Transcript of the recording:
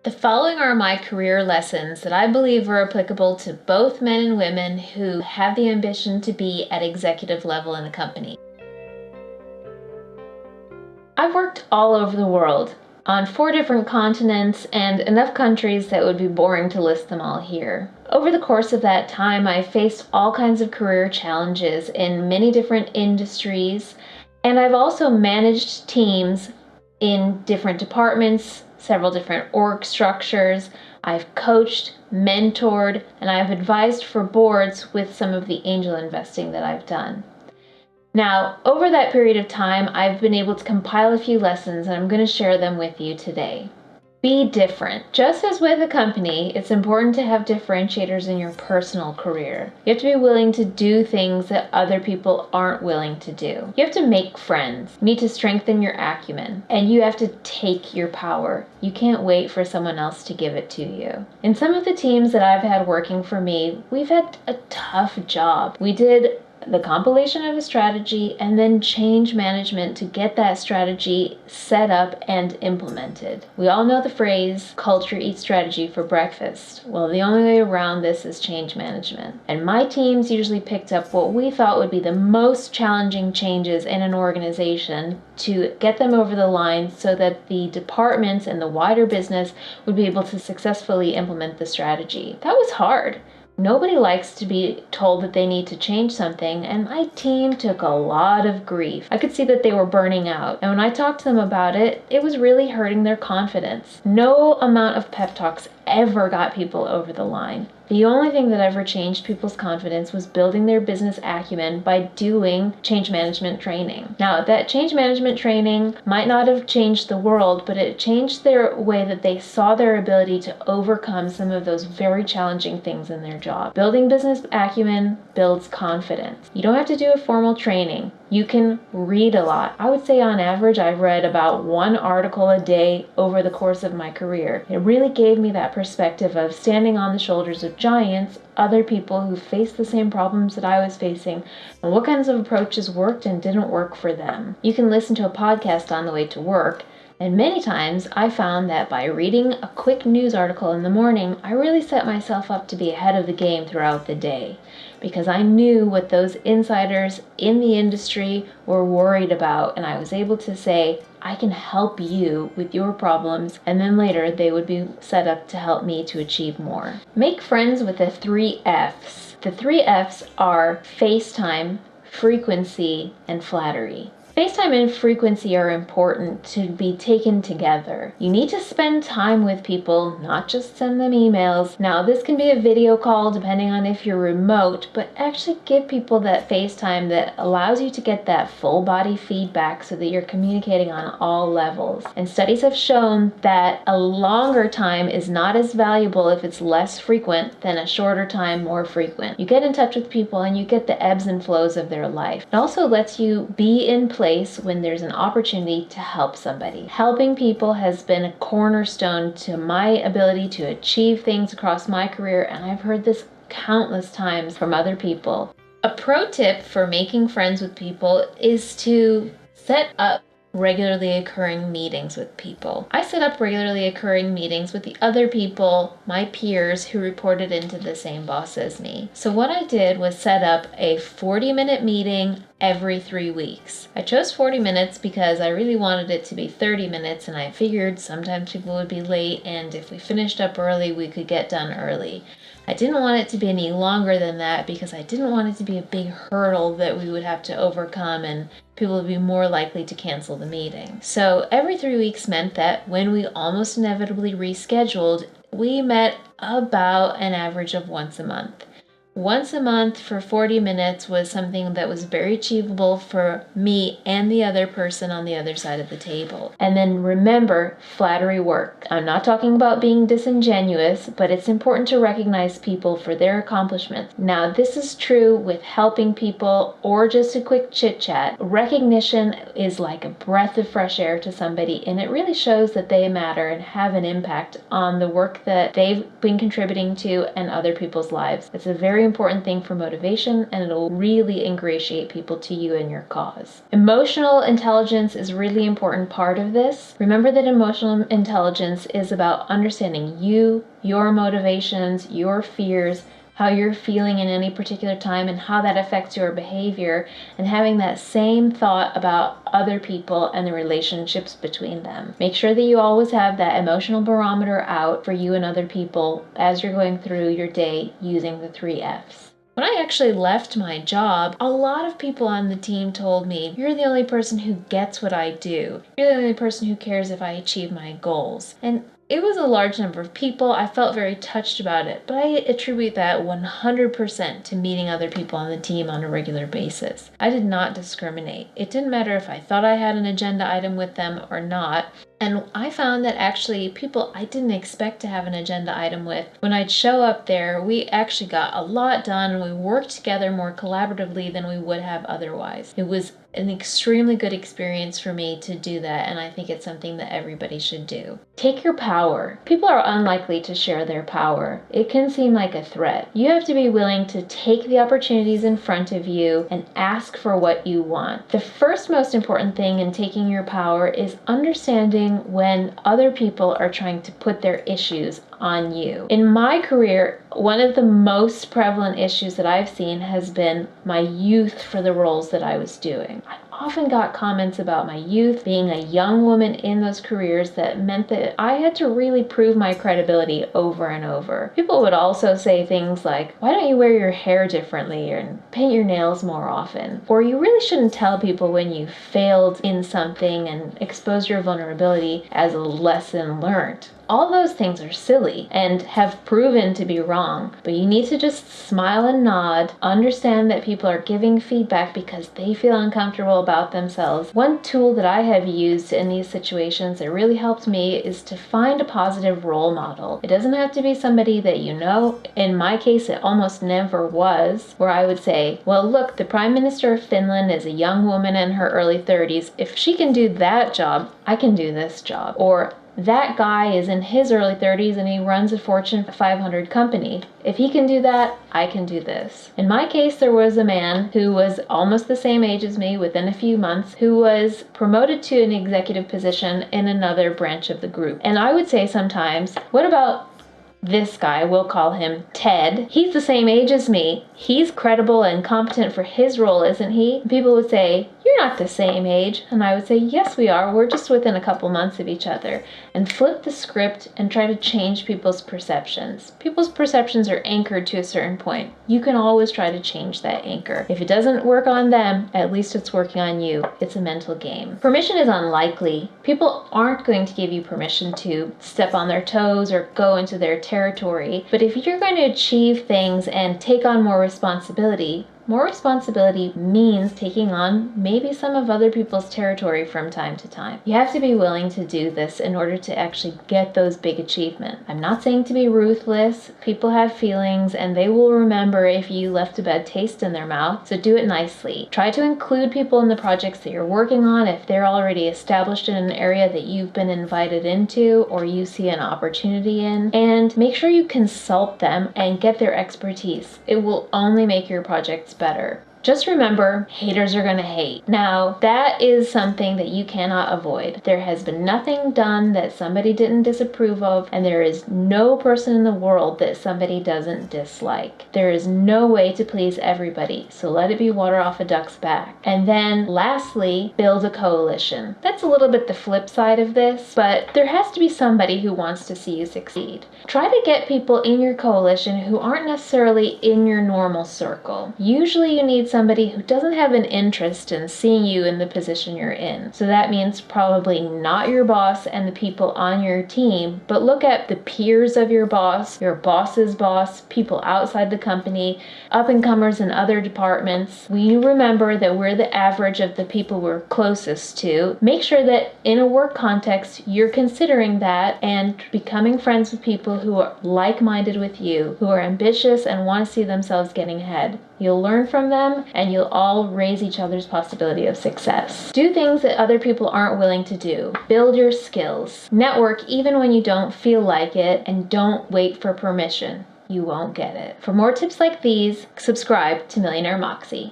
The following are my career lessons that I believe are applicable to both men and women who have the ambition to be at executive level in a company. I've worked all over the world, on 4 different continents and enough countries that would be boring to list them all here. Over the course of that time, I faced all kinds of career challenges in many different industries, and I've also managed teams in different departments, several different org structures. I've coached, mentored, and I've advised for boards with some of the angel investing that I've done. Now, over that period of time, I've been able to compile a few lessons, and I'm going to share them with you today. Be different. Just as with a company, it's important to have differentiators in your personal career. You have to be willing to do things that other people aren't willing to do. You have to make friends. You need to strengthen your acumen. And you have to take your power. You can't wait for someone else to give it to you. In some of the teams that I've had working for me, we've had a tough job. We did the compilation of a strategy and then change management to get that strategy set up and implemented. We all know the phrase, culture eats strategy for breakfast. Well, the only way around this is change management. And my teams usually picked up what we thought would be the most challenging changes in an organization to get them over the line so that the departments and the wider business would be able to successfully implement the strategy. That was hard. Nobody likes to be told that they need to change something, and my team took a lot of grief. I could see that they were burning out, and when I talked to them about it, it was really hurting their confidence. No amount of pep talks ever got people over the line. The only thing that ever changed people's confidence was building their business acumen by doing change management training. Now, that change management training might not have changed the world, but it changed their way that they saw their ability to overcome some of those very challenging things in their job. Building business acumen builds confidence. You don't have to do a formal training. You can read a lot. I would say on average, I've read about 1 article a day over the course of my career. It really gave me that perspective of standing on the shoulders of giants, other people who faced the same problems that I was facing, and what kinds of approaches worked and didn't work for them. You can listen to a podcast on the way to work, and many times I found that by reading a quick news article in the morning, I really set myself up to be ahead of the game throughout the day, because I knew what those insiders in the industry were worried about, and I was able to say, I can help you with your problems, and then later they would be set up to help me to achieve more. Make friends with the 3 F's. The 3 F's are FaceTime, frequency, and flattery. FaceTime and frequency are important to be taken together. You need to spend time with people, not just send them emails. Now, this can be a video call depending on if you're remote, but actually give people that FaceTime that allows you to get that full body feedback so that you're communicating on all levels. And studies have shown that a longer time is not as valuable if it's less frequent than a shorter time more frequent. You get in touch with people and you get the ebbs and flows of their life. It also lets you be in place when there's an opportunity to help somebody. Helping people has been a cornerstone to my ability to achieve things across my career, and I've heard this countless times from other people. A pro tip for making friends with people is to set up regularly occurring meetings with people. I set up regularly occurring meetings with the other people, my peers, who reported into the same boss as me. So what I did was set up a 40-minute meeting every 3 weeks. I chose 40 minutes because I really wanted it to be 30 minutes, and I figured sometimes people would be late, and if we finished up early, we could get done early. I didn't want it to be any longer than that because I didn't want it to be a big hurdle that we would have to overcome and people would be more likely to cancel the meeting. So every 3 weeks meant that when we almost inevitably rescheduled, we met about an average of once a month. Once a month for 40 minutes was something that was very achievable for me and the other person on the other side of the table. And then remember, flattery works. I'm not talking about being disingenuous, but it's important to recognize people for their accomplishments. Now, this is true with helping people or just a quick chit chat. Recognition is like a breath of fresh air to somebody, and it really shows that they matter and have an impact on the work that they've been contributing to and other people's lives. It's a very very important thing for motivation, and it'll really ingratiate people to you and your cause. Emotional intelligence is a really important part of this. Remember that emotional intelligence is about understanding you, your motivations, your fears, how you're feeling in any particular time and how that affects your behavior, and having that same thought about other people and the relationships between them. Make sure that you always have that emotional barometer out for you and other people as you're going through your day using the 3Fs. When I actually left my job, a lot of people on the team told me, "You're the only person who gets what I do. You're the only person who cares if I achieve my goals." And it was a large number of people. I felt very touched about it, but I attribute that 100% to meeting other people on the team on a regular basis. I did not discriminate. It didn't matter if I thought I had an agenda item with them or not. And I found that actually people I didn't expect to have an agenda item with, when I'd show up there, we actually got a lot done and we worked together more collaboratively than we would have otherwise. It was an extremely good experience for me to do that, and I think it's something that everybody should do. Take your power. People are unlikely to share their power. It can seem like a threat. You have to be willing to take the opportunities in front of you and ask for what you want. The first most important thing in taking your power is understanding when other people are trying to put their issues on you. In my career, one of the most prevalent issues that I've seen has been my youth for the roles that I was doing. I often got comments about my youth, being a young woman in those careers, that meant that I had to really prove my credibility over and over. People would also say things like, "Why don't you wear your hair differently and paint your nails more often?" Or, "You really shouldn't tell people when you failed in something and expose your vulnerability as a lesson learned." All those things are silly and have proven to be wrong, but you need to just smile and nod, understand that people are giving feedback because they feel uncomfortable about themselves. One tool that I have used in these situations that really helped me is to find a positive role model. It doesn't have to be somebody that you know. In my case, it almost never was, where I would say, "Well, look, the Prime Minister of Finland is a young woman in her early 30s. If she can do that job, I can do this job." Or, "That guy is in his early 30s and he runs a Fortune 500 company. If he can do that, I can do this." In my case, there was a man who was almost the same age as me within a few months, who was promoted to an executive position in another branch of the group. And I would say sometimes, "What about this guy?" We'll call him Ted. "He's the same age as me. He's credible and competent for his role, isn't he?" And people would say, "You're not the same age." And I would say, "Yes, we are. We're just within a couple months of each other." And flip the script and try to change people's perceptions. People's perceptions are anchored to a certain point. You can always try to change that anchor. If it doesn't work on them, at least it's working on you. It's a mental game. Permission is unlikely. People aren't going to give you permission to step on their toes or go into their territory. But if you're going to achieve things and take on more responsibility means taking on maybe some of other people's territory from time to time. You have to be willing to do this in order to actually get those big achievements. I'm not saying to be ruthless. People have feelings and they will remember if you left a bad taste in their mouth, so do it nicely. Try to include people in the projects that you're working on if they're already established in an area that you've been invited into or you see an opportunity in, and make sure you consult them and get their expertise. It will only make your projects better. Just remember, haters are going to hate. Now, that is something that you cannot avoid. There has been nothing done that somebody didn't disapprove of, and there is no person in the world that somebody doesn't dislike. There is no way to please everybody, so let it be water off a duck's back. And then, lastly, build a coalition. That's a little bit the flip side of this, but there has to be somebody who wants to see you succeed. Try to get people in your coalition who aren't necessarily in your normal circle. Usually you need somebody who doesn't have an interest in seeing you in the position you're in. So that means probably not your boss and the people on your team, but look at the peers of your boss's boss, people outside the company, up-and-comers in other departments. We remember that we're the average of the people we're closest to. Make sure that in a work context, you're considering that and becoming friends with people who are like-minded with you, who are ambitious and want to see themselves getting ahead. You'll learn from them, and you'll all raise each other's possibility of success. Do things that other people aren't willing to do. Build your skills. Network even when you don't feel like it, and don't wait for permission. you won't get it. For more tips like these, subscribe to Millionaire Moxie.